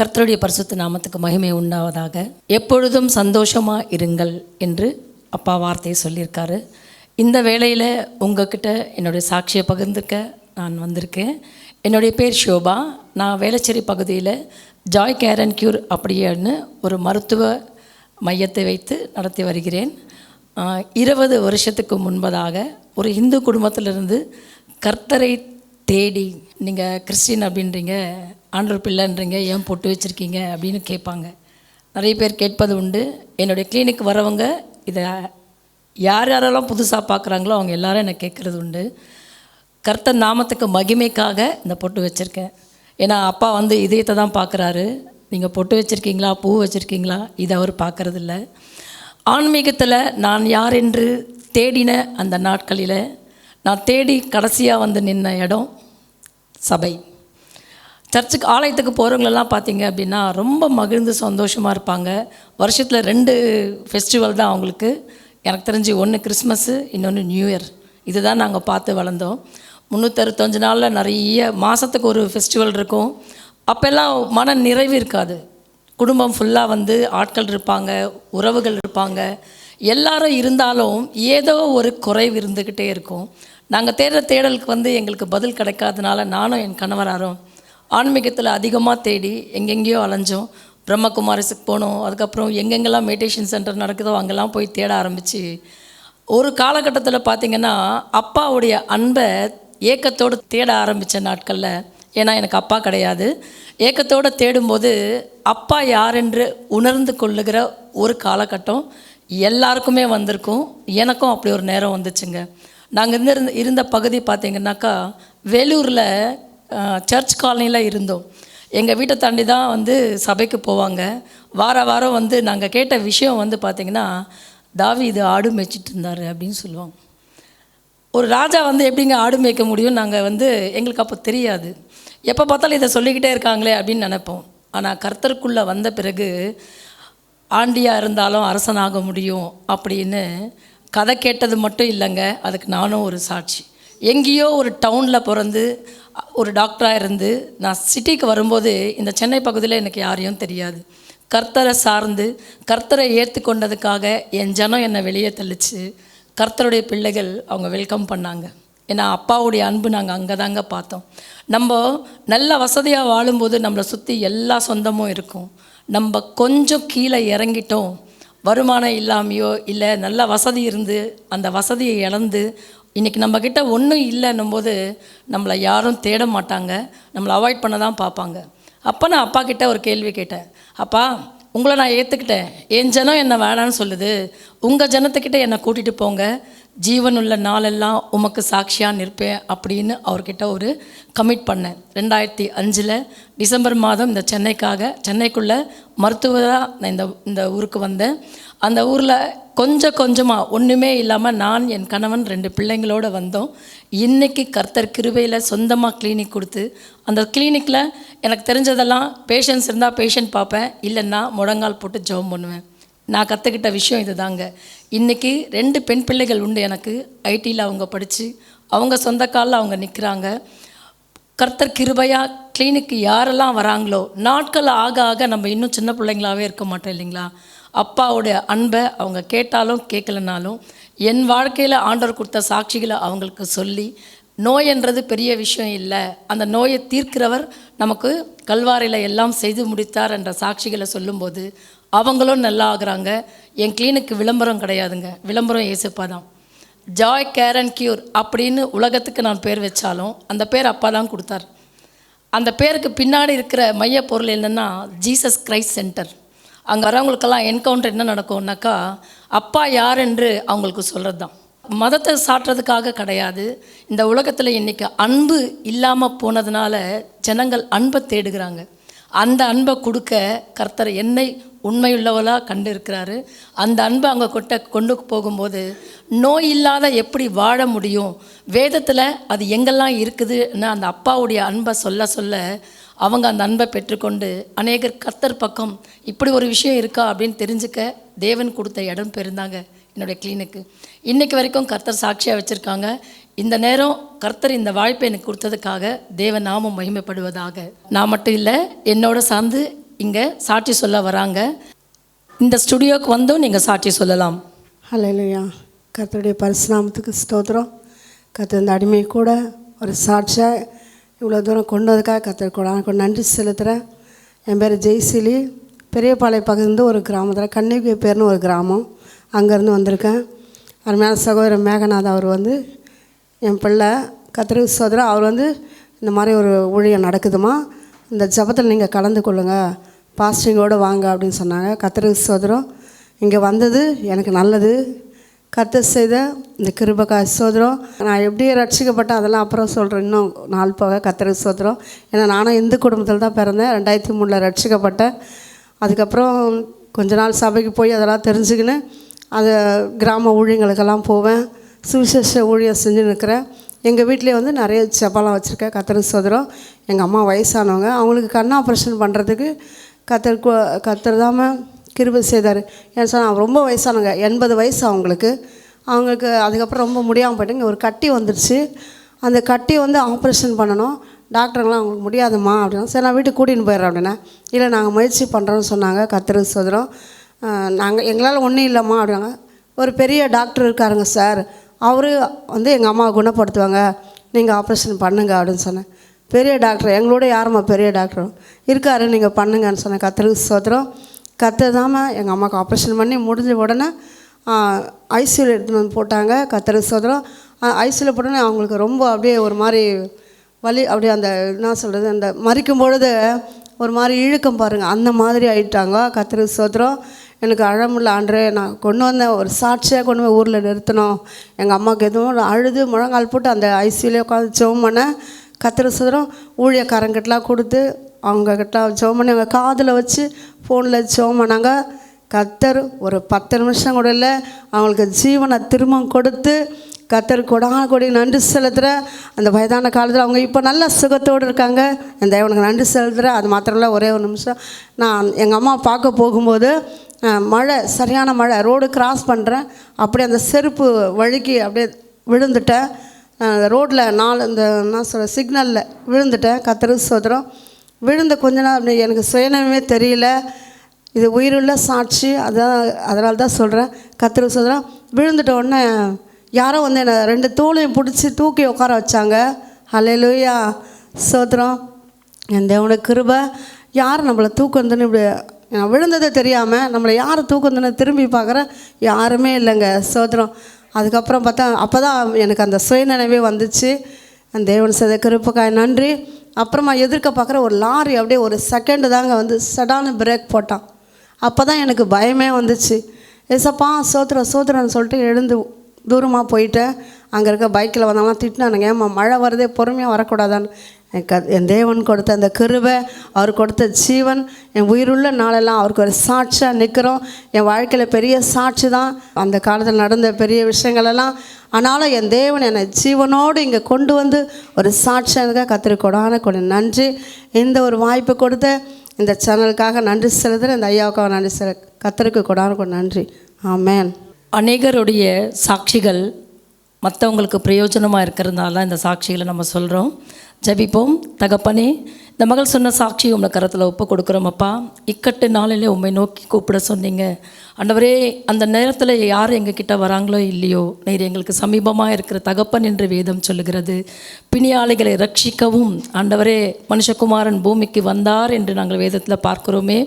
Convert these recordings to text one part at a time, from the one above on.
கர்த்தருடைய பரிசுத்த நாமத்துக்கு மகிமை உண்டாவதாக. எப்பொழுதும் சந்தோஷமாக இருங்கள் என்று அப்பா வார்த்தையை சொல்லியிருக்காரு. இந்த வேளையில் உங்ககிட்ட என்னுடைய சாட்சியை பகிர்ந்துக்க நான் வந்திருக்கேன். என்னுடைய பேர் ஷோபா. நான் வேளச்சேரி பகுதியில் ஜாய் கேர் அண்ட் க்யூர் அப்படின்னு ஒரு மருத்துவ மையத்தை வைத்து நடத்தி வருகிறேன். 20 வருஷத்துக்கு முன்பதாக ஒரு இந்து குடும்பத்திலிருந்து கர்த்தரை தேடி, நீங்கள் கிறிஸ்டின் அப்படின்றீங்க, ஆண்டவர் பிள்ளைன்றீங்க, ஏன் பொட்டு வச்சுருக்கீங்க அப்படின்னு கேட்பாங்க. நிறைய பேர் கேட்பது உண்டு. என்னுடைய கிளினிக் வரவங்க இதை யாரெல்லாம் புதுசாக பார்க்குறாங்களோ அவங்க எல்லாரும் என்னை கேட்குறது உண்டு. கர்த்தர் நாமத்துக்கு மகிமைக்காக இந்த பொட்டு வச்சுருக்கேன். ஏன்னா அப்பா இதயத்தை தான் பார்க்குறாரு. நீங்கள் பொட்டு வச்சுருக்கீங்களா, பூ வச்சுருக்கீங்களா, இதை அவர் பார்க்குறதில்ல. ஆன்மீகத்தில் நான் யார் என்று தேடின அந்த நாட்களில் நான் தேடி கடைசியாக நின்ன இடம் சபை. சர்ச்சுக்கு ஆலயத்துக்கு போகிறவங்களெல்லாம் பார்த்தீங்க அப்படின்னா ரொம்ப மகிழ்ந்து சந்தோஷமாக இருப்பாங்க. வருஷத்தில் 2 ஃபெஸ்டிவல் தான் அவங்களுக்கு. எனக்கு தெரிஞ்சு ஒன்று கிறிஸ்மஸ்ஸு, இன்னொன்று நியூ இயர். இதுதான் நாங்கள் பார்த்து வளர்ந்தோம். 365 நாளில் நிறைய மாதத்துக்கு ஒரு ஃபெஸ்டிவல் இருக்கும். அப்போல்லாம் மன நிறைவு இருக்காது. குடும்பம் ஃபுல்லாக ஆட்கள் இருப்பாங்க, உறவுகள் இருப்பாங்க, எல்லாரும் இருந்தாலும் ஏதோ ஒரு குறைவு இருந்துக்கிட்டே இருக்கும். நாங்கள் தேடுற தேடலுக்கு எங்களுக்கு பதில் கிடைக்காதனால நானும் என் கணவராரும் ஆன்மீகத்தில் அதிகமாக தேடி எங்கெங்கேயோ அலைஞ்சோம். பிரம்மகுமாரிஸுக்கு போனோம். அதுக்கப்புறம் எங்கெங்கெல்லாம் மெடிடேஷன் சென்டர் நடக்குதோ அங்கெல்லாம் போய் தேட ஆரம்பித்து ஒரு காலகட்டத்தில் பார்த்திங்கன்னா அப்பாவுடைய அன்பை ஏக்கத்தோடு தேட ஆரம்பித்த நாட்களில், ஏன்னா எனக்கு அப்பா கிடையாது, ஏக்கத்தோடு தேடும்போது அப்பா யாரென்று உணர்ந்து கொள்ளுகிற ஒரு காலகட்டம் எல்லாருக்குமே வந்திருக்கும். எனக்கும் அப்படி ஒரு நேரம் வந்துச்சுங்க. நாங்கள் இருந்த பகுதி பார்த்திங்கனாக்கா வேலூரில் சர்ச் காலனியில் இருந்தோம். எங்கள் வீட்டை தாண்டி தான் சபைக்கு போவாங்க. வாரம் நாங்கள் கேட்ட விஷயம் பார்த்திங்கன்னா, தாவீது ஆடு மேய்ச்சிட்டு இருந்தார் அப்படின்னு சொல்லுவாங்க. ஒரு ராஜா எப்படிங்க ஆடு மேய்க்க முடியும்? நாங்கள் எங்களுக்கு அப்போ தெரியாது. எப்போ பார்த்தாலும் இதை சொல்லிக்கிட்டே இருக்காங்களே அப்படின்னு நினைப்போம். ஆனால் கர்த்தருக்குள்ளே வந்த பிறகு ஆண்டியாக இருந்தாலும் அரசனாக முடியும் அப்படின்னு கதை கேட்டது மட்டும் இல்லைங்க, அதுக்கு நானும் ஒரு சாட்சி. எங்கேயோ ஒரு டவுனில் பிறந்து ஒரு டாக்டராக இருந்து நான் சிட்டிக்கு வரும்போது இந்த சென்னை பகுதியில் எனக்கு யாரையும் தெரியாது. கர்த்தரை சார்ந்து கர்த்தரை ஏற்றுக்கொண்டதுக்காக என் ஜனம் என்னை வெளியே தள்ளிச்சு. கர்த்தருடைய பிள்ளைகள் அவங்க வெல்கம் பண்ணாங்க. ஏன்னா அப்பாவுடைய அன்பு நாங்கள் அங்கே தாங்க பார்த்தோம். நம்ம நல்ல வசதியாக வாழும்போது நம்மளை சுற்றி எல்லா சொந்தமும் இருக்கும். நம்ம கொஞ்சம் கீழே இறங்கிட்டோம், வருமானம் இல்லாமையோ இல்லை நல்ல வசதி இருந்து அந்த வசதியை இழந்து இன்றைக்கி நம்மக்கிட்ட ஒன்றும் இல்லைன்னும் போது நம்மளை யாரும் தேட மாட்டாங்க, நம்மளை அவாய்ட் பண்ண தான் பார்ப்பாங்க. அப்போ நான் அப்பா கிட்டே ஒரு கேள்வி கேட்டேன். அப்பா, உங்களை நான் ஏற்றுக்கிட்டேன், என் ஜனம் என்னை வேணான்னு சொல்லுது, உங்கள் ஜனத்துக்கிட்ட என்னை கூட்டிகிட்டு போங்க, ஜீவனுள்ள நாளெல்லாம் உமக்கு சாட்சியாக நிற்பேன் அப்படின்னு அவர்கிட்ட ஒரு கமிட் பண்ணேன். 2005 டிசம்பர் மாதம் இந்த சென்னைக்குள்ளே மருத்துவராக நான் இந்த ஊருக்கு வந்தேன். அந்த ஊரில் கொஞ்சமாக ஒன்றுமே இல்லாமல் நான், என் கணவன், 2 பிள்ளைங்களோடு வந்தோம். இன்றைக்கி கர்த்தர் கிருபையில் சொந்தமாக கிளினிக் கொடுத்து அந்த கிளினிக்கில் எனக்கு தெரிஞ்சதெல்லாம் பேஷண்ட்ஸ் இருந்தால் பேஷண்ட் பார்ப்பேன், இல்லைன்னா முழங்கால் போட்டு ஜெபம் பண்ணுவேன். நான் கற்றுக்கிட்ட விஷயம் இது தாங்க. இன்றைக்கி 2 பெண் பிள்ளைகள் உண்டு எனக்கு. ஐடியில் அவங்க படித்து அவங்க சொந்த காலில் அவங்க நிற்கிறாங்க. கர்த்தர் கிருபையாக கிளினிக்கு யாரெல்லாம் வராங்களோ நாட்கள் ஆக ஆக நம்ம இன்னும் சின்ன பிள்ளைங்களாகவே இருக்க மாட்டோம் இல்லைங்களா? அப்பாவுடைய அன்பை அவங்க கேட்டாலும் கேட்கலனாலும் என் வாழ்க்கையில் ஆண்டவர் கொடுத்த சாட்சிகளை அவங்களுக்கு சொல்லி, நோயன்றது பெரிய விஷயம் இல்லை, அந்த நோயை தீர்க்கிறவர் நமக்கு கல்வாரியில் எல்லாம் செய்து முடித்தார் என்ற சாட்சிகளை சொல்லும்போது அவங்களும் நல்லா ஆகுறாங்க. என் கிளினிக்கு விளம்பரம் கிடையாதுங்க, விளம்பரம் ஏசப்பா தான். ஜாய் கேர் அண்ட் க்யூர் அப்படின்னு உலகத்துக்கு நான் பேர் வச்சாலும் அந்த பேர் அப்பா தான் கொடுத்தார். அந்த பேருக்கு பின்னாடி இருக்கிற மைய பொருள் என்னென்னா ஜீசஸ் கிரைஸ்ட் சென்டர். அங்கே வரவங்களுக்கெல்லாம் என்கவுண்டர் என்ன நடக்கும்னாக்கா, அப்பா யார் என்று அவங்களுக்கு சொல்கிறது தான். மதத்தை சாட்டுறதுக்காக கிடையாது. இந்த உலகத்தில் இன்றைக்கி அன்பு இல்லாமல் போனதுனால ஜனங்கள் அன்பை தேடுகிறாங்க. அந்த அன்பை கொடுக்க கர்த்தர் என்னை உண்மையுள்ளவளாக கண்டு இருக்கிறாரு. அந்த அன்பை அவங்க கொண்டு போகும்போது நோய் இல்லாத எப்படி வாழ முடியும், வேதத்தில் அது எங்கெல்லாம் இருக்குதுன்னு அந்த அப்பாவுடைய அன்பை சொல்ல அவங்க அந்த அன்பை பெற்றுக்கொண்டு அநேகர் கர்த்தர் பக்கம் இப்படி ஒரு விஷயம் இருக்கா அப்படின்னு தெரிஞ்சுக்க தேவன் கொடுத்த இடம் பெருந்தாங்க என்னுடைய கிளினிக்கு. இன்றைக்கு வரைக்கும் கர்த்தர் சாட்சியாக வச்சுருக்காங்க. இந்த நேரம் கர்த்தர் இந்த வாய்ப்பை எனக்கு கொடுத்ததுக்காக தேவ நாமம் மகிமைப்படுவதாக. நான் மட்டும் இல்லை, என்னோட சார்ந்து இங்கே சாட்சி சொல்ல வராங்க. இந்த ஸ்டுடியோக்கு வந்தும் நீங்கள் சாட்சி சொல்லலாம். ஹல்லேலூயா. கர்த்தருடைய பரிசுநாமத்துக்கு ஸ்தோத்திரம். கர்த்தர் இந்த அடிமை கூட ஒரு சாட்சியாக இவ்வளோ தூரம் கொண்டு வந்ததுக்காக கர்த்தர் கூட நன்றி செலுத்துகிறேன். என் பேர் ஜெய்சிலி. பெரியபாளையம் பகுதியிலேருந்து ஒரு கிராமத்தில் கன்னிகை பேர்னு ஒரு கிராமம், அங்கேருந்து வந்திருக்கேன். அருமையான சகோதரர் மேகநாத் அவர் வந்து என் பிள்ளை. கர்த்தருக்கு ஸ்தோத்திரம். அவர் வந்து இந்த மாதிரி ஒரு ஊழியம் நடக்குதுமா, இந்த ஜபத்தில் நீங்கள் கலந்து கொள்ளுங்கள், பாஸ்டிங்கோடு வாங்க அப்படின்னு சொன்னாங்க. கர்த்தருக்கு ஸ்தோத்திரம். இங்கே வந்தது எனக்கு நல்லது. கர்த்தர் செய்த இந்த கிருபைக்காய் ஸ்தோத்திரம். நான் எப்படி ரட்சிக்கப்பட்டேன் அதெல்லாம் அப்புறம் சொல்கிறேன், இன்னும் நாள் போக. கர்த்தருக்கு ஸ்தோத்திரம். ஏன்னா நானும் இந்து குடும்பத்தில் தான் பிறந்தேன். 2003 ரட்சிக்கப்பட்டேன். அதுக்கப்புறம் கொஞ்ச நாள் சபைக்கு போய் அதெல்லாம் தெரிஞ்சுக்கின்னு அது கிராம ஊழியங்களுக்கெல்லாம் போவேன். சுவிசேஷ ஊழியம் செஞ்சு நிற்கிறேன். எங்கள் வீட்டிலே வந்து நிறைய செப்பலாம் வச்சுருக்கேன். கர்த்தருக்கு ஸ்தோத்திரம். எங்கள் அம்மா வயசானவங்க, அவங்களுக்கு கண் ஆப்ரேஷன் பண்ணுறதுக்கு கர்த்தர் தான் கிருபை செய்தார். ஏன்னு சொன்னால் ரொம்ப வயசானவங்க, 80 வயசு அவங்களுக்கு. அதுக்கப்புறம் ரொம்ப முடியாமல் போயிட்டுங்க. ஒரு கட்டி வந்துடுச்சு. அந்த கட்டி வந்து ஆப்ரேஷன் பண்ணணும். டாக்டருங்களாம் அவங்களுக்கு முடியாதுமா அப்படின்னா, சரி நான் வீட்டுக்கு கூட்டின்னு போயிடுறேன் அப்படின்னா, இல்லை நாங்கள் முயற்சி பண்ணுறோன்னு சொன்னாங்க. கர்த்தருக்கு ஸ்தோத்திரம். எங்களால் ஒன்றும் இல்லைம்மா அப்படின்னாங்க. ஒரு பெரிய டாக்டர் இருக்காருங்க சார், அவர் வந்து எங்கள் அம்மாவை குணப்படுத்துவாங்க, நீங்கள் ஆப்ரேஷன் பண்ணுங்க அப்படின்னு சொன்னேன். பெரிய டாக்டர் எங்களோட யாரும்மா பெரிய டாக்டர் இருக்காரு, நீங்கள் பண்ணுங்கன்னு சொன்னேன். கர்த்தருக்கு ஸ்தோத்திரம். கர்த்தர் தாம்மா எங்கள் அம்மாவுக்கு ஆப்ரேஷன் பண்ணி முடிஞ்ச உடனே ஐசியூவில் எடுத்துன்னு வந்து போட்டாங்க. கர்த்தருக்கு ஸ்தோத்திரம். ஐசியூவில் போட்டோன்னே அவங்களுக்கு ரொம்ப அப்படியே ஒரு மாதிரி வலி, அப்படியே அந்த என்ன சொல்கிறது, அந்த மறிக்கும் பொழுது ஒரு மாதிரி இழுக்கம் பாருங்கள், அந்த மாதிரி ஆகிட்டாங்க. கர்த்தருக்கு ஸ்தோத்திரம். எனக்கு அழமுள்ள ஆண்டரே, நான் கொண்டு வந்த ஒரு சாட்சியாக கொண்டு போய் ஊரில் நிறுத்தணும். எங்கள் அம்மாவுக்கு எதுவும் அழுது முழங்கால் போட்டு அந்த ஐசியூலே உட்காந்து ஜெபம் பண்ணேன். கர்த்தருக்கு ஸ்தோத்திரம். ஊழியக்காரங்கிட்டலாம் கொடுத்து அவங்கக்கிட்டலாம் ஜெபம் பண்ணி அவங்க காதில் வச்சு ஃபோனில் ஜெபம் பண்ணாங்க. கர்த்தர் ஒரு 10 நிமிஷம் கூட இல்லை, அவங்களுக்கு ஜீவனை திரும்ப கொடுத்து கர்த்தர் கொடி நன்றி செலுத்துகிறேன். அந்த வயதான காலத்தில் அவங்க இப்போ நல்ல சுகத்தோடு இருக்காங்க. என் தேவனுக்கு நன்றி செலுத்துகிறேன். அது மாத்திரம் இல்லை, ஒரே ஒரு நிமிஷம், நான் எங்கள் அம்மா பார்க்க போகும்போது மழை, சரியான மழை, ரோடு கிராஸ் பண்ணுறேன், அப்படியே அந்த செருப்பு வழுக்கி அப்படியே விழுந்துட்டேன். ரோட்டில் இந்த என்ன சொல்ல சிக்னலில் விழுந்துட்டேன். கர்த்தருக்கு ஸ்தோத்திரம். விழுந்த கொஞ்ச நாள் அப்படி எனக்கு சுயநலமே தெரியல. இது உயிருள்ள சாட்சி, அதனால தான் சொல்கிறேன். கர்த்தருக்கு ஸ்தோத்திரம். விழுந்துட்ட உடனே யாரோ வந்து என்னை 2 தோளையும் பிடிச்சி தூக்கி உட்கார வச்சாங்க. ஹல்லேலூயா, ஸ்தோத்திரம். என் தேவனுடைய கிருபை. யார் நம்மளை தூக்குந்துன்னு இப்படி நான் விழுந்ததே தெரியாமல் நம்மளை யார் தூக்குந்துன்னு திரும்பி பார்க்குறேன், யாருமே இல்லைங்க. ஸ்தோத்திரம். அதுக்கப்புறம் பார்த்தா அப்போ தான் எனக்கு அந்த சுயநினைவே வந்துச்சு. அந்த தேவன் செய்த கிருபைக்காய் நன்றி. அப்புறமா எதிர்க்க பார்க்குற ஒரு லாரி அப்படியே ஒரு செகண்டு தாங்க வந்து சடான பிரேக் போட்டான். அப்போ தான் எனக்கு பயமே வந்துச்சு. ஏசப்பா சோத்திரன்னு சொல்லிட்டு எழுந்து தூரமாக போயிட்டேன். அங்கே இருக்க பைக்கில் வந்தவங்களாம் திட்டினானுங்க, ஏம்மா மழை வருதே, பொறுமையாக வரக்கூடாதான்னு. என் தேவன் கொடுத்த அந்த கிருபை, அவர் கொடுத்த ஜீவன், என் உயிருள்ள நாளெல்லாம் அவருக்கு ஒரு சாட்சியாக நிற்கிறோம். என் வாழ்க்கையில் பெரிய சாட்சி தான் அந்த காலத்தில் நடந்த பெரிய விஷயங்களெல்லாம். ஆனாலும் என் தேவன் என்னை ஜீவனோடு இங்கே கொண்டு வந்து ஒரு சாட்சியாக கர்த்தருக்கு நன்றி. இந்த ஒரு வாய்ப்பு கொடுத்த இந்த சேனலுக்காக நன்றி செலுத்துகிறேன். இந்த ஐயாவுக்காக நன்றி கர்த்தருக்கு நன்றி. ஆமேன். அநேகருடைய சாட்சிகள் மற்றவங்களுக்கு பிரயோஜனமாக இருக்கிறதுனால இந்த சாட்சிகளை நம்ம சொல்கிறோம். ஜெபிப்போம். தகப்பனே, இந்த மகள் சொன்ன சாட்சி உங்களை கரத்தில் ஒப்பு கொடுக்குறோமப்பா. இக்கட்டு நாளிலே உண்மை நோக்கி கூப்பிட சொன்னீங்க ஆண்டவரே. அந்த நேரத்தில் யார் எங்ககிட்ட வராங்களோ இல்லையோ, நீர் எங்களுக்கு சமீபமாக இருக்கிற தகப்பன் என்று வேதம் சொல்லுகிறது. பிணியாளிகளை ரட்சிக்கவும் ஆண்டவரே மனுஷகுமாரன் பூமிக்கு வந்தார் என்று நாங்கள் வேதத்தில் பார்க்கிறோமே.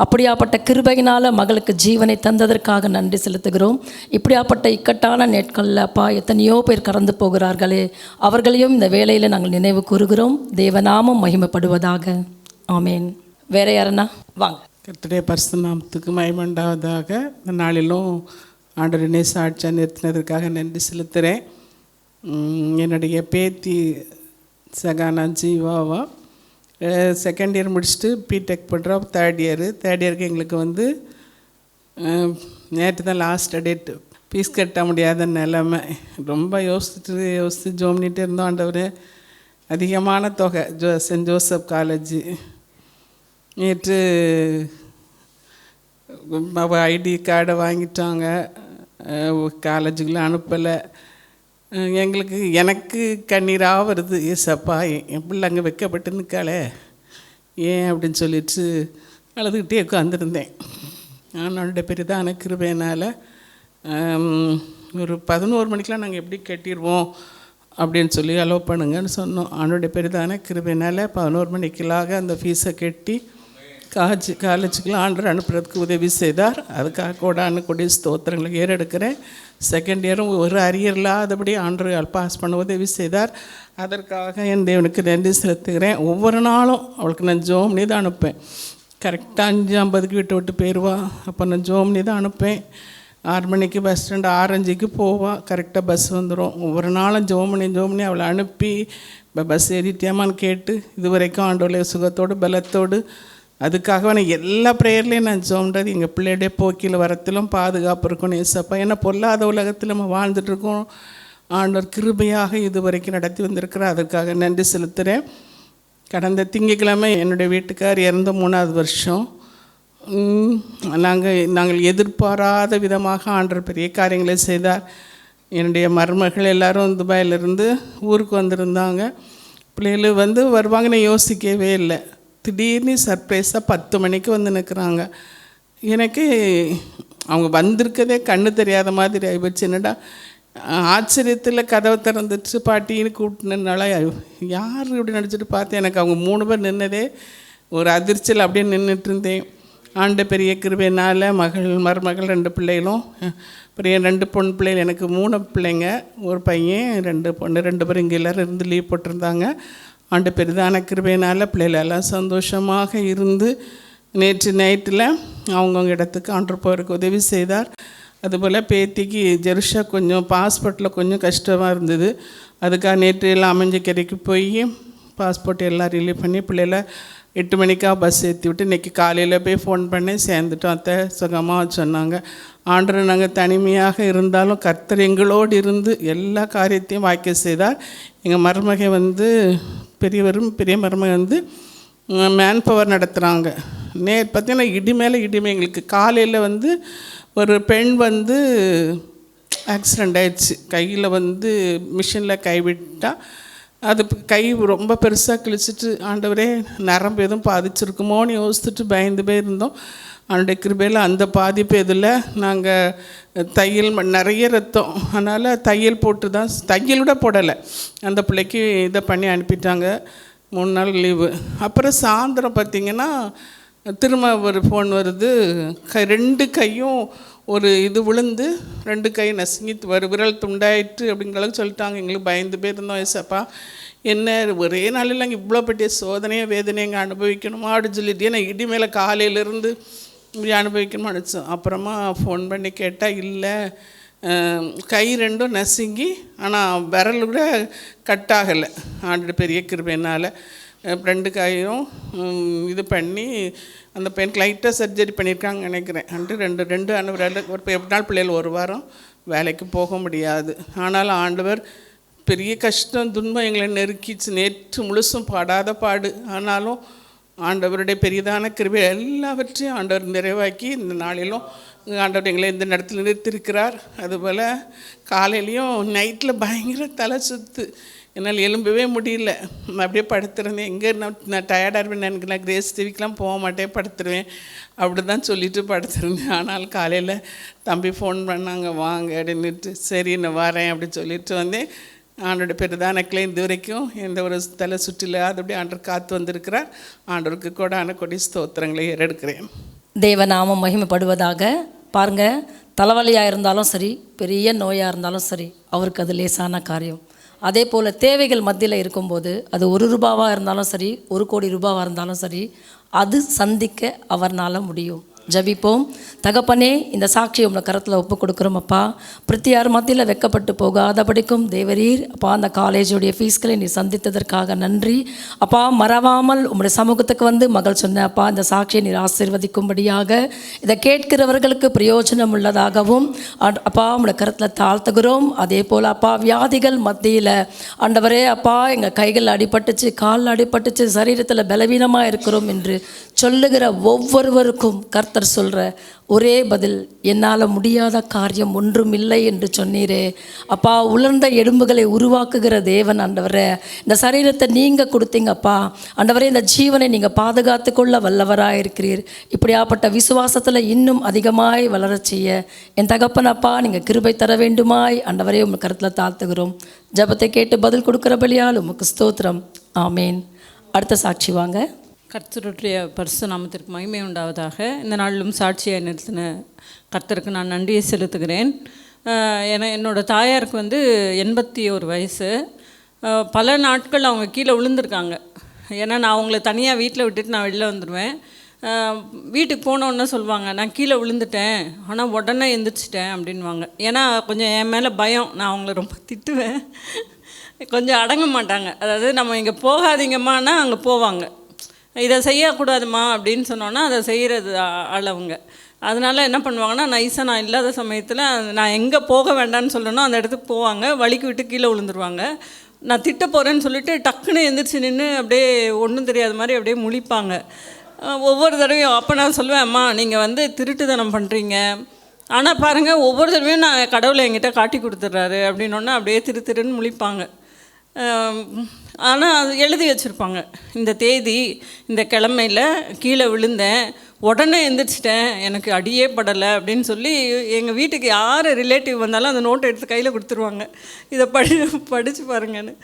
அப்படியாப்பட்ட கிருபையினால் மகளுக்கு ஜீவனை தந்ததற்காக நன்றி செலுத்துகிறோம். இப்படியாப்பட்ட இக்கட்டான நாட்களில் அப்பா எத்தனையோ பேர் கடந்து போகிறார்களே, அவர்களையும் இந்த வேளையில் நாங்கள் நினைவு கூறுகிறோம். தேவநாமம் மகிமைப்படுவதாக. ஆமேன். வேற யாருன்னா வாங்க. கர்த்தருடைய பரிசுத்த நாமத்துக்கு மகிமை உண்டாவதாக. இந்த நாளிலும் ஆண்டவரினை சாட்சியாக நிறுத்தினதற்காக நன்றி செலுத்துகிறேன். என்னுடைய பேத்தி சகானா ஜீவாவா செகண்ட் இயர் முடிச்சுட்டு பிடெக் பண்ணுறோம். தேர்ட் இயருக்கு எங்களுக்கு வந்து நேற்று தான் லாஸ்ட் டேட். ஃபீஸ் கட்ட முடியாத நிலைமை. ரொம்ப யோசித்து ஜோம் பண்ணிகிட்டே இருந்தோம். ஆண்டவர் அதிகமான தொகை சென்ட் ஜோசப் காலேஜ் நேற்று ஐடி கார்டை வாங்கிட்டாங்க, காலேஜுக்குள்ளே அனுப்பலை. எனக்கு கண்ணீராக வருது. ஏசப்பா, என் பிள்ளை அங்கே வைக்கப்பட்டு நிற்காளே ஏன் அப்படின்னு சொல்லிட்டு அழுதுகிட்டே உட்காந்துருந்தேன். ஆண்டவருடைய பெரிதான கிருபையினால் ஒரு 11 மணிக்கெலாம் நாங்கள் எப்படி கட்டிடுவோம் அப்படின்னு சொல்லி அலோவ் பண்ணுங்கன்னு சொன்னோம். ஆண்டவருடைய பெரிதான கிருபையினால் 11 மணிக்கெல்லாக அந்த ஃபீஸை கட்டி காலேஜுக்கெலாம் ஆண்டவர் அனுப்புறதுக்கு உதவி செய்தார். அதுக்காக கோடான கொடி ஸ்தோத்திரங்களை ஏறெடுக்கிறேன். செகண்ட் இயரும் ஒரு அரியர் இல்லாதபடி ஆண்டவர் பாஸ் பண்ண உதவி செய்தார். அதற்காக என் தேவனுக்கு நன்றி செலுத்துகிறேன். ஒவ்வொரு நாளும் அவளுக்கு நான் ஜோம்னி தான் அனுப்பேன். கரெக்டாக 5:50 விட்டு போயிடுவா. அப்போ நான் ஜோம்னி தான் அனுப்பேன். 6 மணிக்கு பஸ் ஸ்டாண்டு 6:05 போவா. கரெக்டாக பஸ் வந்துடும். ஒவ்வொரு நாளும் ஜோம்னி அவளை அனுப்பி இப்போ பஸ் ஏறிட்டியாமான்னு கேட்டு இது வரைக்கும் ஆண்டவருடைய சுகத்தோடு பலத்தோடு அதுக்காக நான் எல்லா ப்ரேயர்லேயும் நான் ஜோம்ன்றது எங்கள் பிள்ளையுடைய போக்கில் வரத்திலும் பாதுகாப்பு இருக்கணும் ஏசப்பா. ஏன்னா பொல்லாத உலகத்தில் நம்ம வாழ்ந்துட்டுருக்கோம். ஆண்டவர் கிருபையாக இது வரைக்கும் நடத்தி வந்திருக்கிறேன். அதுக்காக நன்றி செலுத்துகிறேன். கடந்த திங்கட்கிழமை என்னுடைய வீட்டுக்கார் இறந்த 3வது வருஷம். நாங்கள் எதிர்பாராத விதமாக ஆண்டவர் பெரிய காரியங்களை செய்தார். என்னுடைய மருமகள் எல்லோரும் துபாயிலிருந்து ஊருக்கு வந்திருந்தாங்க. பிள்ளைகள் வருவாங்கன்னு யோசிக்கவே இல்லை. திடீர்னு சர்ப்ரைஸாக 10 மணிக்கு வந்து நிற்கிறாங்க. எனக்கு அவங்க வந்திருக்கதே கண்ணு தெரியாத மாதிரி ஆகிப்போச்சு. என்னடா ஆச்சரியத்தில் கதவை திறந்துச்சு பாட்டின்னு கூப்பிட்டுனால யார் இப்படி நடிச்சிட்டு பார்த்தேன். எனக்கு அவங்க 3 பேர் நின்னதே ஒரு அதிர்ச்சியில் அப்படியே நின்றுட்டு இருந்தேன். ஆண்ட பெரிய கிருபையினால் மருமகள் 2 பிள்ளைகளும் பெரிய 2 பொண்ணு பிள்ளைகள். எனக்கு 3 பிள்ளைங்க, ஒரு பையன் 2 பொண்ணு. 2 பேரும் இங்கே எல்லோரும் இருந்து லீவ் போட்டிருந்தாங்க. ஆண்டு பெரிதான கிருபையினால் பிள்ளைகள் எல்லாம் சந்தோஷமாக இருந்து நேற்று நைட்டில் அவங்கவுங்க இடத்துக்கு ஆண்டவர் போகிறதுக்கு உதவி செய்தார். அதுபோல் பேத்திக்கு ஜெருஷா கொஞ்சம் பாஸ்போர்ட்டில் கொஞ்சம் கஷ்டமாக இருந்தது. அதுக்காக நேற்று எல்லாம் அமைஞ்சக்கரைக்கு போய் பாஸ்போர்ட் எல்லாம் ரிலீவ் பண்ணி பிள்ளைகளை 8 மணிக்காக பஸ் ஏற்றி விட்டு இன்றைக்கி காலையில் போய் ஃபோன் பண்ணி சேர்ந்துட்டோம். அத்தை சுகமாக சொன்னாங்க. ஆண்டவர் நாங்கள் தனிமையாக இருந்தாலும் கர்த்தர் எங்களோடு இருந்து எல்லா காரியத்தையும் வாய்க்க செய்தார். எங்கள் மருமகை பெரிய மருமகை மேன் பவர் நடத்துகிறாங்க. பார்த்திங்கன்னா இடி மேலே இடிமை. எங்களுக்கு காலையில் ஒரு பெண் ஆக்சிடெண்ட் ஆயிடுச்சு. கையில் மிஷினில் கைவிட்டால் அது கை ரொம்ப பெருசாக கிழிச்சிட்டு ஆண்டவரே நரம்பு எதுவும் பாதிச்சிருக்குமோன்னு யோசிச்சுட்டு பயந்து போயிருந்தோம். அவனுடைய கிருபையில் அந்த பாதிப்பு எதில் நாங்கள் தையல் நிறைய ரத்தம், அதனால் தையல் போட்டு தான் தையல் கூட போடலை. அந்த பிள்ளைக்கு இதை பண்ணி அனுப்பிட்டாங்க. 3 நாள் லீவு. அப்புறம் சாயந்தரம் பார்த்திங்கன்னா திரும்ப ஒரு ஃபோன் வருது. 2 கையும் ஒரு இது விழுந்து 2 கை நசுங்கி விரல் துண்டாயிட்டு அப்படிங்கிற அளவுக்கு சொல்லிட்டாங்க. எங்களுக்கு பயந்து போயிருந்தோம். ஏசப்பா என்ன ஒரே நாளில் நாங்கள் இவ்வளோ பெரிய சோதனையை வேதனையை எங்கள் அனுபவிக்கணுமா அப்படின்னு சொல்லிட்டு நான் இடி மேலே காலையிலேருந்து இப்படி அனுபவிக்கணுமா நினச்சோம். அப்புறமா ஃபோன் பண்ணி கேட்டால் இல்லை, கை 2ம் நசுங்கி ஆனால் விரல் கூட கட் ஆகலை. ஆண்டு பெரிய கிருபையினால் 2 கையும் இது பண்ணி அந்த பையனுக்கு லைட்டாக சர்ஜரி பண்ணியிருக்காங்க நினைக்கிறேன். ரெண்டு ஆண்டவர் ஒரு எப்படினாலும் பிள்ளைகள் 1 வாரம் வேலைக்கு போக முடியாது. ஆனாலும் ஆண்டவர் பெரிய கஷ்டம் துன்பம் எங்களை நெருக்கிச்சு. நேற்று முழுசும் பாடாத பாடு. ஆனாலும் ஆண்டவருடைய பெரிதான கிருபை எல்லாவற்றையும் ஆண்டவர் நிறைவாக்கி இந்த நாளிலும் ஆண்டவர் எங்களை இந்த இடத்துல நிறுத்திருக்கிறார். அதுபோல் காலையிலையும் நைட்டில் பயங்கர தலை சுத்து. என்னால் எழும்பவே முடியல. நான் அப்படியே படுத்துருந்தேன். எங்கே நான் டயர்டாக இருப்பேன். எனக்கு நான் கிரேஸ் டிவிக்கெலாம் போக மாட்டேன், படுத்துருவேன். அப்படி தான் சொல்லிவிட்டு படுத்துருந்தேன். ஆனால் காலையில் தம்பி ஃபோன் பண்ணாங்க வாங்க அப்படின்னுட்டு. சரி நான் வரேன் அப்படி சொல்லிட்டு வந்தேன். ஆண்டோட பெரிதானக்கில் இது வரைக்கும் எந்த ஒரு தலை சுற்றில அதுபடி ஆண்டவர் காத்து வந்திருக்கிறார். ஆண்டவருக்கு கோடான கொடி ஸ்தோத்திரங்களை ஏறெடுக்கிறேன். தேவநாமம் மகிமைப்படுவதாக. பாருங்கள், தலைவலியாக இருந்தாலும் சரி, பெரிய நோயாக இருந்தாலும் சரி, அவருக்கு அது லேசான காரியம். அதே போல் தேவைகள் மத்தியில் இருக்கும்போது அது 1 ரூபாவாக இருந்தாலும் சரி, 1 கோடி ரூபாவாக இருந்தாலும் சரி, அது சந்திக்க அவர்னால் முடியும். ஜபிப்போம். தகப்பனே, இந்த சாட்சியை உங்களை கரத்தில் ஒப்பு கொடுக்குறோம் அப்பா. பிரத்தியார் மத்தியில் வெக்கப்பட்டு போகாதபடிக்கும் தேவரீர் அப்பா அந்த காலேஜுடைய ஃபீஸ்களை நீ சந்தித்ததற்காக நன்றி அப்பா. மறவாமல் உங்களுடைய சமூகத்துக்கு மகள் சொன்ன அப்பா இந்த சாட்சியை நீர் ஆசீர்வதிக்கும்படியாக இதை கேட்கிறவர்களுக்கு பிரயோஜனம் உள்ளதாகவும் அப்பா உங்களுடைய கரத்தில் தாழ்த்துகிறோம். அதே போல் அப்பா வியாதிகள் மத்தியில் ஆண்டவரே அப்பா எங்கள் கைகள் அடிபட்டுச்சு, காலில் அடிபட்டுச்சு, சரீரத்தில் பலவீனமாக இருக்கிறோம் என்று சொல்லுகிற ஒவ்வொருவருக்கும் கர்த்தர் சொல்கிற ஒரே பதில், என்னால் முடியாத காரியம் ஒன்றுமில்லை என்று சொன்னீரே அப்பா. உலர்ந்த எலும்புகளை உருவாக்குகிற தேவன் ஆண்டவரே, இந்த சரீரத்தை நீங்கள் கொடுத்தீங்கப்பா ஆண்டவரே. இந்த ஜீவனை நீங்கள் பாதுகாத்து கொள்ள வல்லவராக இருக்கிறீர். இப்படியாப்பட்ட விசுவாசத்தில் இன்னும் அதிகமாய் வளரச் செய்ய என் தகப்பனப்பா நீங்கள் கிருபை தர வேண்டுமாய் ஆண்டவரே உங்கள் கருத்தில் தாழ்த்துகிறோம். ஜெபத்தை கேட்டு பதில் கொடுக்குற பலியால் உமக்கு ஸ்தோத்திரம். ஆமேன். அடுத்த சாட்சி வாங்க. கர்த்தருடைய பரிசு நாமத்திற்கு மகிமை உண்டாவதாக. இந்த நாளிலும் சாட்சியாக நிறுத்தின கர்த்தருக்கு நான் நன்றியை செலுத்துகிறேன். என்னோடய தாயாருக்கு 81 வயசு. பல நாட்கள் அவங்க கீழே விழுந்திருக்காங்க. ஏன்னா நான் அவங்கள தனியாக வீட்டில் விட்டுட்டு நான் வெளில வந்துடுவேன். வீட்டுக்கு போனோன்னே சொல்லுவாங்க, நான் கீழே விழுந்துட்டேன் ஆனால் உடனே எந்திரிச்சிட்டேன் அப்படின்வாங்க. ஏன்னா கொஞ்சம் என் மேலே பயம், நான் அவங்கள ரொம்ப திட்டுவேன். கொஞ்சம் அடங்க மாட்டாங்க. அதாவது நம்ம இங்கே போகாதீங்கம்மானா அங்கே போவாங்க. இதை செய்யக்கூடாதுமா அப்படின்னு சொன்னோன்னா அதை செய்கிறது அளவுங்க. அதனால் என்ன பண்ணுவாங்கன்னா, நைஸாக நான் இல்லாத சமயத்தில் நான் எங்கே போக வேண்டாம்னு சொல்லணும் அந்த இடத்துக்கு போவாங்க. வலிக்கு விட்டு கீழே விழுந்துருவாங்க. நான் திட்ட போகிறேன்னு சொல்லிட்டு டக்குன்னு எந்திரிச்சு நின்று அப்படியே ஒன்றும் தெரியாத மாதிரி அப்படியே முழிப்பாங்க ஒவ்வொரு தடவையும். அப்போ நான் சொல்லுவேன், அம்மா நீங்கள் திருட்டுத்தனம் பண்ணுறீங்க, ஆனால் பாருங்கள் ஒவ்வொரு தடவையும் நான் கடவுளை என்கிட்ட காட்டி கொடுத்துட்றாரு அப்படின்னோன்னா அப்படியே திருன்னு முழிப்பாங்க. ஆனால் அது எழுதி வச்சுருப்பாங்க, இந்த தேதி இந்த கிழமையில் கீழே விழுந்தேன், உடனே எந்திரிச்சிட்டேன், எனக்கு அடியே படலை அப்படின்னு சொல்லி எங்கள் வீட்டுக்கு யார் ரிலேட்டிவ் வந்தாலும் அந்த நோட்டை எடுத்து கையில் கொடுத்துருவாங்க. இதை படித்து பாருங்கன்னு.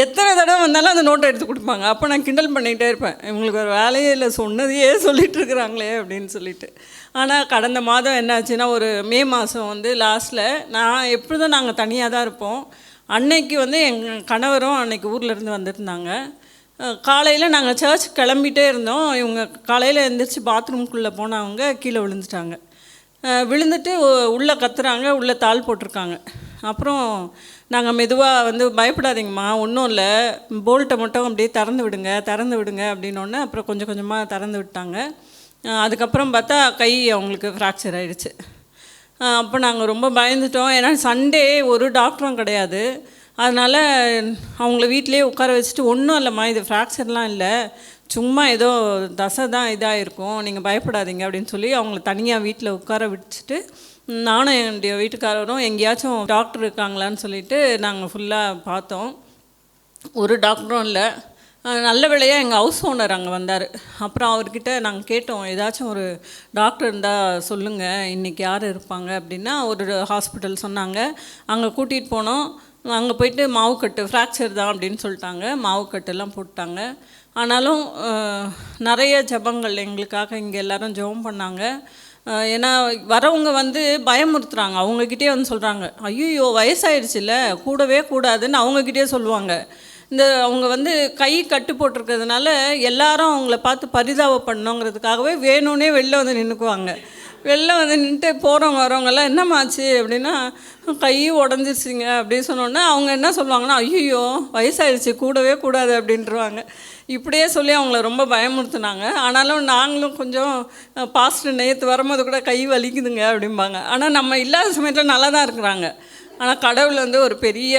எத்தனை தடவை வந்தாலும் அந்த நோட்டை எடுத்து கொடுப்பாங்க. அப்போ நான் கிண்டல் பண்ணிகிட்டே இருப்பேன், இவங்களுக்கு ஒரு வேலையே இல்லை, சொன்னதையே சொல்லிகிட்ருக்குறாங்களே அப்படின்னு சொல்லிட்டு. ஆனால் கடந்த மாதம் என்னாச்சுன்னா, ஒரு மே மாதம் லாஸ்ட்டில் நான் எப்பொழுதும் நாங்கள் தனியாக தான் இருப்போம். அன்னைக்கு எங்கள் கணவரும் அன்னைக்கு ஊர்லேருந்து வந்துருந்தாங்க. காலையில் நாங்கள் சர்ச் கிளம்பிட்டே இருந்தோம். இவங்க காலையில் எழுந்திரிச்சு பாத்ரூம்குள்ளே போனவங்க கீழே விழுந்துட்டாங்க. விழுந்துட்டு உள்ளே கத்துறாங்க, உள்ளே தாள் போட்டிருக்காங்க. அப்புறம் நாங்கள் மெதுவாக பயப்படாதீங்கம்மா, ஒன்றும் இல்லை, போல்ட்டை மட்டும் அப்படியே திறந்து விடுங்க அப்படின்னோடனே அப்புறம் கொஞ்சம் கொஞ்சமாக திறந்து விட்டாங்க. அதுக்கப்புறம் பார்த்தா கை அவங்களுக்கு ஃப்ராக்சர் ஆகிடுச்சு. அப்போ நாங்கள் ரொம்ப பயந்துட்டோம். ஏன்னா சண்டே ஒரு டாக்டரும் கிடையாது. அதனால் அவங்கள வீட்டிலே உட்கார வச்சுட்டு, ஒன்றும் இல்லைம்மா, இது ஃப்ராக்சர்லாம் இல்லை, சும்மா ஏதோ தசை தான் இதாக இருக்கும், நீங்கள் பயப்படாதீங்க அப்படின்னு சொல்லி அவங்கள தனியாக வீட்டில் உட்கார வச்சுட்டு, நானும் என்னுடைய வீட்டுக்காரரும் எங்கேயாச்சும் டாக்டர் இருக்காங்களான்னு சொல்லிவிட்டு நாங்கள் ஃபுல்லாக பார்த்தோம். ஒரு டாக்டரும் இல்லை. நல்ல வேளையாக எங்கள் ஹவுஸ் ஓனர் அங்கே வந்தார். அப்புறம் அவர்கிட்ட நாங்கள் கேட்டோம், ஏதாச்சும் ஒரு டாக்டர் இருந்தால் சொல்லுங்கள், இன்றைக்கி யார் இருப்பாங்க அப்படின்னா ஒரு ஹாஸ்பிட்டல் சொன்னாங்க. அங்கே கூட்டிகிட்டு போனோம். அங்கே போயிட்டு மாவுக்கட்டு ஃப்ராக்சர் தான் அப்படின்னு சொல்லிட்டாங்க. மாவுக்கட்டெல்லாம் போட்டாங்க. ஆனாலும் நிறைய ஜெபங்கள் எங்களுக்காக இங்கே எல்லோரும் ஜெபம் பண்ணாங்க. ஏன்னா வரவங்க பயமுறுத்துகிறாங்க. அவங்கக்கிட்டே சொல்கிறாங்க, ஐயோ வயசாயிடுச்சுல்ல, கூடவே கூடாதுன்னு அவங்கக்கிட்டே சொல்லுவாங்க. அவங்க கை கட்டு போட்டிருக்கிறதுனால எல்லாரும் அவங்கள பார்த்து பரிதாபப்படணுங்கிறதுக்காகவே வேணும்னே வெளில நின்றுக்குவாங்க. வெளில நின்றுட்டு போகிறவங்க வரவங்கெல்லாம் என்னம்மாச்சு அப்படின்னா, கை உடஞ்சிருச்சிங்க அப்படின்னு சொன்னோன்னே அவங்க என்ன சொல்லுவாங்கன்னா, ஐயோ வயசாகிடுச்சு, கூடவே கூடாது அப்படின்ட்டுருவாங்க. இப்படியே சொல்லி அவங்கள ரொம்ப பயமுறுத்துனாங்க. ஆனாலும் நாங்களும் கொஞ்சம் பாஸ்டர் நேற்று வரும்போது கூட கை வலிக்குதுங்க அப்படிம்பாங்க. ஆனால் நம்ம இல்லாத சமயத்தில் நல்லா தான் இருக்கிறாங்க. ஆனால் கடவுள் ஒரு பெரிய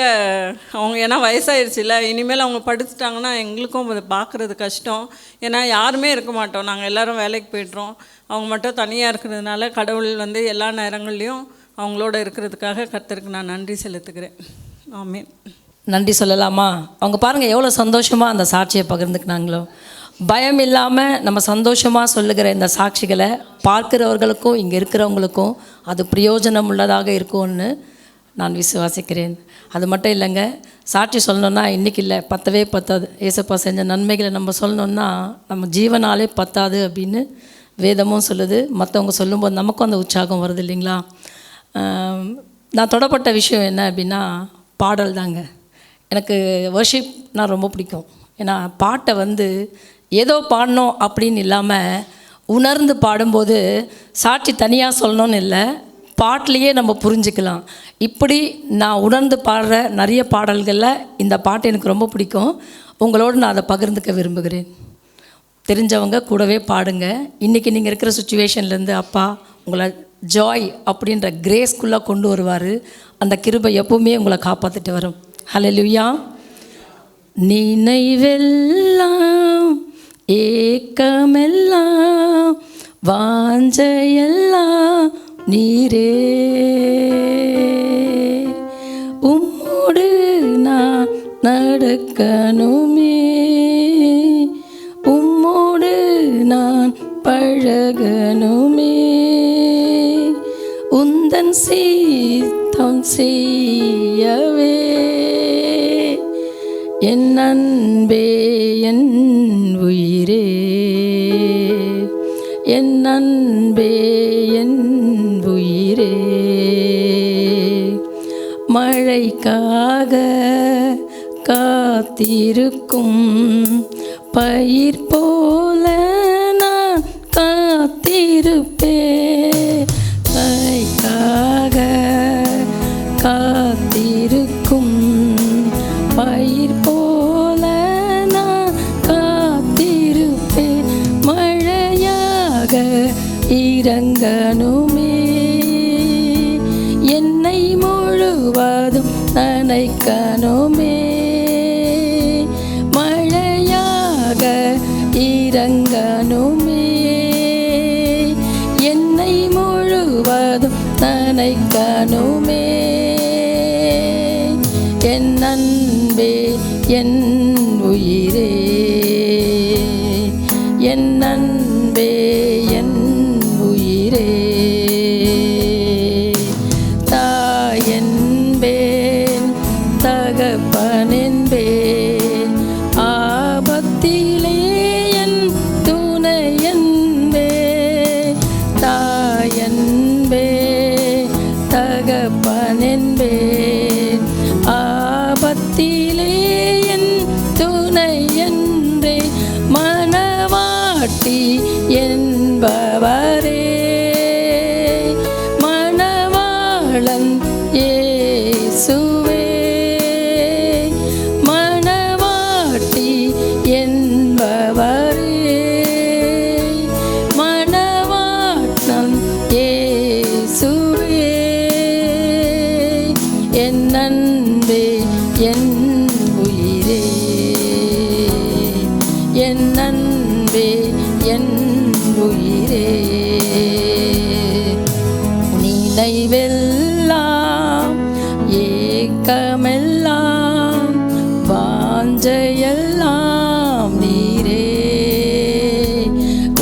அவங்க, ஏன்னா வயசாகிடுச்சுல்ல, இனிமேல் அவங்க படுத்துட்டாங்கன்னா எங்களுக்கும் அதை பார்க்குறது கஷ்டம். ஏன்னா யாருமே இருக்க மாட்டோம், நாங்கள் எல்லோரும் வேலைக்கு போய்ட்றோம். அவங்க மட்டும் தனியாக இருக்கிறதுனால கடவுள் எல்லா நேரங்கள்லையும் அவங்களோட இருக்கிறதுக்காக கர்த்தருக்கு நான் நன்றி செலுத்துகிறேன். ஆமீன். நன்றி சொல்லலாமா? அவங்க பாருங்கள் எவ்வளோ சந்தோஷமாக அந்த சாட்சியை பகிர்ந்துக்கினாங்களோ. பயம் இல்லாமல் நம்ம சந்தோஷமாக சொல்லுகிற இந்த சாட்சிகளை பார்க்குறவர்களுக்கும் இங்கே இருக்கிறவங்களுக்கும் அது பிரயோஜனம் உள்ளதாக இருக்கும்னு நான் விசுவாசிக்கிறேன். அது மட்டும் இல்லைங்க, சாட்சி சொல்லணுன்னா இன்றைக்கி இல்லை, பத்தாது. ஏசப்பா செஞ்ச நன்மைகளை நம்ம சொல்லணுன்னா நம்ம ஜீவனாலே பத்தாது அப்படின்னு வேதமும் சொல்லுது. மற்றவங்க சொல்லும்போது நமக்கும் அந்த உற்சாகம் வருது இல்லைங்களா? நான் தொடப்பட்ட விஷயம் என்ன அப்படின்னா, பாடல் தாங்க. எனக்கு வர்ஷிப்னா ரொம்ப பிடிக்கும். ஏன்னா பாட்டை ஏதோ பாடணும் அப்படின்னு இல்லாமல் உணர்ந்து பாடும்போது சாட்சி தனியாக சொல்லணும்னு இல்லை, பாட்டிலையே நம்ம புரிஞ்சுக்கலாம். இப்படி நான் உணர்ந்து பாடுற நிறைய பாடல்களில் இந்த பாட்டு எனக்கு ரொம்ப பிடிக்கும். உங்களோடு நான் அதை பகிர்ந்துக்க விரும்புகிறேன். தெரிஞ்சவங்க கூடவே பாடுங்க. இன்றைக்கி நீங்கள் இருக்கிற சுச்சுவேஷன்லேருந்து அப்பா உங்களை ஜாய் அப்படின்ற கிரேஸ்குள்ளே கொண்டு வருவார். அந்த கிருபை எப்பவுமே உங்களை காப்பாற்றிட்டு வரும். ஹல்லேலூயா. நினைவெல்லாம் ஏக்கமெல்லாம் வாஞ்சையெல்லாம் நீரே, உம்மோடு நான் நடக்கணுமே, உம்மோடு நான் பழகணுமே, உந்தன் சீத்தம் செய்யவே, என் அன்பே என் உயிரே, என் அன்பே என் உயிரே. மழைக்காக காத்திருக்கும் பயிர் போல நான் காத்திருப்பேன், மழைக்காக காத்திருக்கும் பயிர் போல நான் காத்திருப்பேன், மழையாக இறங்கணுமே, என்னை முழுவதும் நனைக்கணுமே, மழையாக இறங்கணுமே, என்னை முழுவதும் நனைக்கணுமே, என் அன்பே என் உயிரே, என் அன்பே என் உயிரே. தாயன்பேன் தகப்பனென்பேன், ஆபத்திலே என் துணையன்பே, தாயன்பே தகப்பனென்பேன், ஆபத்திலே என் துணையன்றே, மணவாட்டி என்பவரே, மணவாளன் இயேசுவே, மணவாட்டி என்பவரே, மணவாளன் இயேசுவே, என் அன்பே என் உயிரே, என் அன்பே என் உயிரே. நினைவெல்லாம் ஏக்கமெல்லாம் வாஞ்சையெல்லாம் நீரே,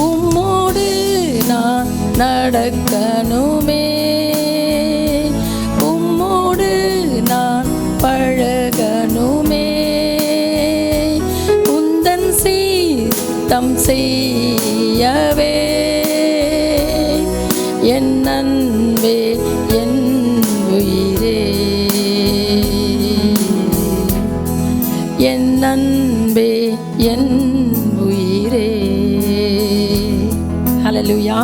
உம்மோடு நான் நடக்கணுமே, உம்மோடு நான் பழகணுமே, உந்தன் சீத்தம் செய்யவே, என் அன்பே என் உயிரே, என் அன்பே என் உயிரே. ஹல்லேலூயா.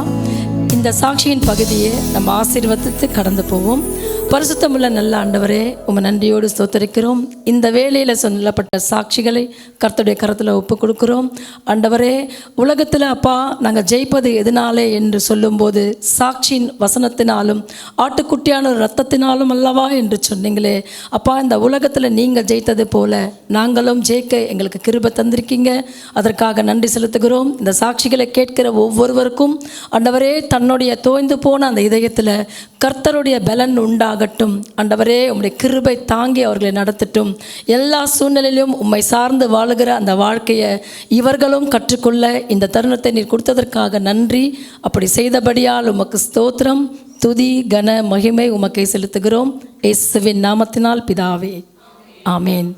இந்த சாட்சியின் பகுதியை நம்ம ஆசீர்வதித்து கடந்து போவோம். பரிசுத்தமுள்ள நல்ல ஆண்டவரே, உம்மை நன்றியோடு ஸ்தோத்திரிக்கிறோம். இந்த வேளையில் சொல்லப்பட்ட சாட்சிகளை கர்த்தருடைய கரத்தில் ஒப்பு கொடுக்கிறோம். ஆண்டவரே, உலகத்தில் அப்பா நாங்கள் ஜெயிப்பது எதனாலே என்று சொல்லும்போது சாட்சியின் வசனத்தினாலும் ஆட்டுக்குட்டியான இரத்தத்தினாலும் அல்லவா என்று சொன்னீங்களே அப்பா, இந்த உலகத்தில் நீங்கள் ஜெயித்தது போல நாங்களும் ஜெயிக்க எங்களுக்கு கிருபை தந்திருக்கீங்க. அதற்காக நன்றி செலுத்துகிறோம். இந்த சாட்சிகளை கேட்கிற ஒவ்வொருவருக்கும் ஆண்டவரே, தன்னுடைய தோய்ந்து போன அந்த இதயத்தில் கர்த்தருடைய பலன் உண்டாகட்டும். ஆண்டவரே, உம்முடைய கிருபை தாங்கி அவர்களை நடத்தட்டும். எல்லா சூழ்நிலையிலும் உம்மை சார்ந்து வாழுகிற அந்த வாழ்க்கையை இவர்களும் கற்றுக்கொள்ள இந்த தருணத்தை நீர் கொடுத்ததற்காக நன்றி. அப்படி செய்தபடியால் உமக்கு ஸ்தோத்திரம், துதி, கன, மகிமை உமக்கை செலுத்துகிறோம். இயேசுவின் நாமத்தினால் பிதாவே, ஆமேன்.